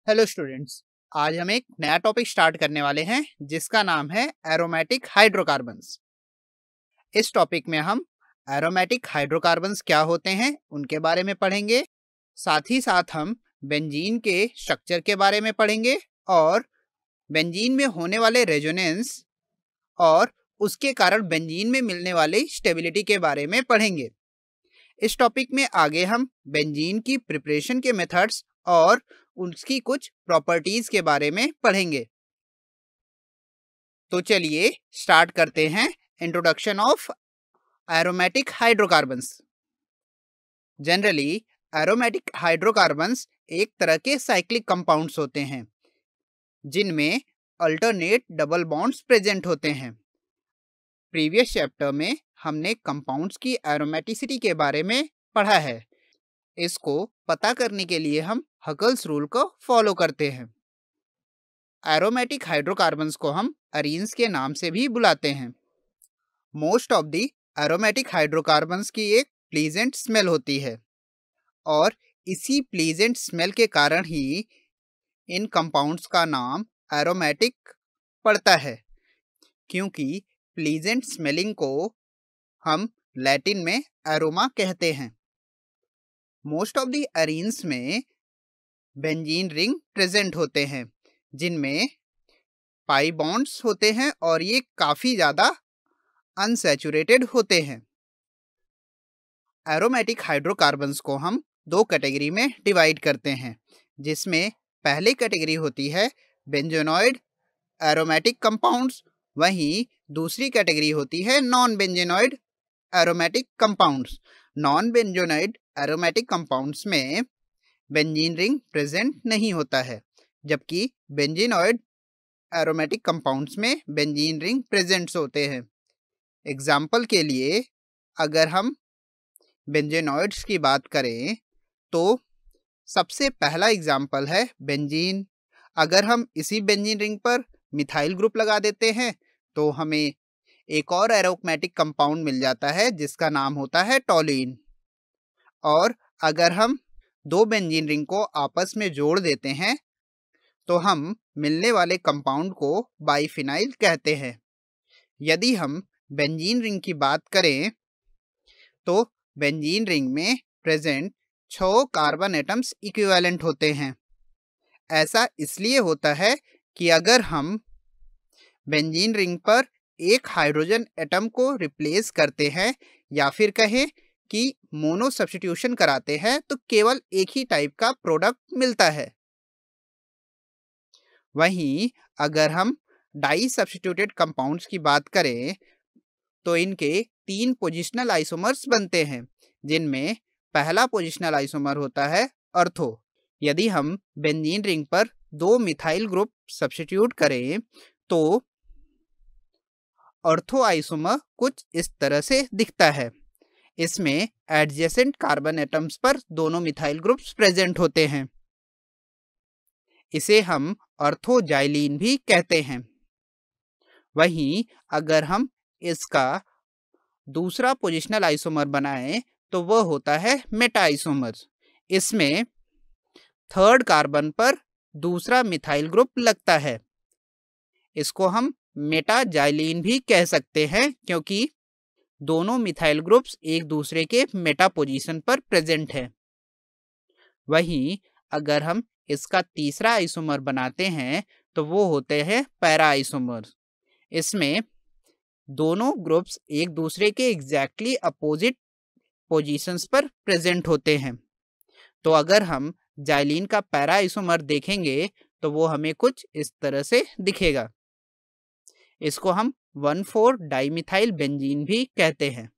Hello students. आज हम एक नया टॉपिक स्टार्ट करने वाले हैं जिसका नाम है एरोमेटिक हाइड्रोकार्बन्स। इस टॉपिक में हम एरोमेटिक हाइड्रोकार्बन्स क्या होते हैं उनके बारे में पढ़ेंगे। साथ ही साथ हम बेंजीन के स्ट्रक्चर के बारे में पढ़ेंगे और बेंजीन में होने वाले रेजोनेंस और उसके कारण बेंजीन में मिलने वाली स्टेबिलिटी के बारे में पढ़ेंगे। इस टॉपिक में आगे हम बेंजीन की प्रिपरेशन के मेथड्स और उसकी कुछ प्रॉपर्टीज के बारे में पढ़ेंगे। तो चलिए स्टार्ट करते हैं introduction of aromatic hydrocarbons. Generally aromatic hydrocarbons एक तरह के साइक्लिक कंपाउंड्स होते हैं जिनमें अल्टरनेट डबल बॉन्ड्स प्रेजेंट होते हैं। प्रीवियस चैप्टर में हमने कंपाउंड्स की एरोमेटिसिटी के बारे में पढ़ा है। इसको पता करने के लिए हम हकल्स रूल को फॉलो करते हैं। एरोमेटिक हाइड्रोकार्बन्स को हम अरीन्स के नाम से भी बुलाते हैं। Most of the aromatic hydrocarbons की एक प्लीजेंट स्मेल होती है और इसी प्लीजेंट स्मेल के कारण ही इन कंपाउंड्स का नाम एरोमेटिक पड़ता है, क्योंकि प्लीजेंट स्मेलिंग को हम लैटिन में एरोमा कहते हैं। मोस्ट ऑफ दी अरीन्स में बेंजीन रिंग प्रेजेंट होते हैं जिनमें पाई बॉन्ड्स होते हैं और ये काफ़ी ज़्यादा अनसैचुरेटेड होते हैं। एरोमेटिक हाइड्रोकार्बन्स को हम दो कैटेगरी में डिवाइड करते हैं, जिसमें पहली कैटेगरी होती है बेंजोनॉइड एरोमेटिक कंपाउंड्स, वहीं दूसरी कैटेगरी होती है non benzenoid aromatic compounds. Non benzenoid aromatic compounds में बेंजीन रिंग प्रेजेंट नहीं होता है, जबकि बेंजीनॉइड एरोमेटिक कंपाउंड्स में बेंजीन रिंग प्रेजेंट्स होते हैं। एग्जाम्पल के लिए अगर हम बेंजीनॉइड्स की बात करें तो सबसे पहला एग्जाम्पल है बेंजीन। अगर हम इसी बेंजीन रिंग पर मिथाइल ग्रुप लगा देते हैं तो हमें एक और एरोमेटिक कंपाउंड मिल जाता है जिसका नाम होता है टॉल्यूइन। और अगर हम दो बेंजीन रिंग को आपस में जोड़ देते हैं तो हम मिलने वाले कंपाउंड को बाइफिनाइल कहते हैं। यदि हम बेंजीन रिंग की बात करें तो बेंजीन रिंग में प्रेजेंट 6 कार्बन एटम्स इक्विवेलेंट होते हैं। ऐसा इसलिए होता है कि अगर हम बेंजीन रिंग पर एक हाइड्रोजन एटम को रिप्लेस करते हैं या फिर कहें कि मोनो सब्स्टिट्यूशन कराते हैं तो केवल एक ही टाइप का प्रोडक्ट मिलता है। वहीं अगर हम डाई सब्स्टिट्यूटेड कंपाउंड्स की बात करें तो इनके 3 पोजिशनल आइसोमर्स बनते हैं, जिनमें पहला पोजिशनल आइसोमर होता है ऑर्थो। यदि हम बेंजीन रिंग पर 2 मिथाइल ग्रुप सब्स्टिट्यूट करें तो ऑर्थो आइसोमर कुछ इस तरह से दिखता है। इसमें एडजेसेंट कार्बन एटम्स पर दोनों मिथाइल ग्रुप्स प्रेजेंट होते हैं। इसे हम ऑर्थोजाइलीन भी कहते हैं। वहीं अगर हम इसका दूसरा पोजिशनल आइसोमर बनाएं तो वह होता है मेटा आइसोमर। इसमें 3rd कार्बन पर दूसरा मिथाइल ग्रुप लगता है। इसको हम मेटाजाइलीन भी कह सकते हैं, क्योंकि दोनों मिथाइल ग्रुप्स एक दूसरे के मेटा पोजीशन पर प्रेजेंट है। वहीं अगर हम इसका तीसरा आइसोमर बनाते हैं तो वो होते हैं पैरा आइसोमर। इसमें दोनों ग्रुप्स एक दूसरे के एग्जैक्टली अपोजिट पोजीशंस पर प्रेजेंट होते हैं। तो अगर हम जाइलीन का पैरा आइसोमर देखेंगे तो वो हमें कुछ इस तरह से दिखेगा। इसको हम 1,4 डाइमिथाइल बेंजीन भी कहते हैं।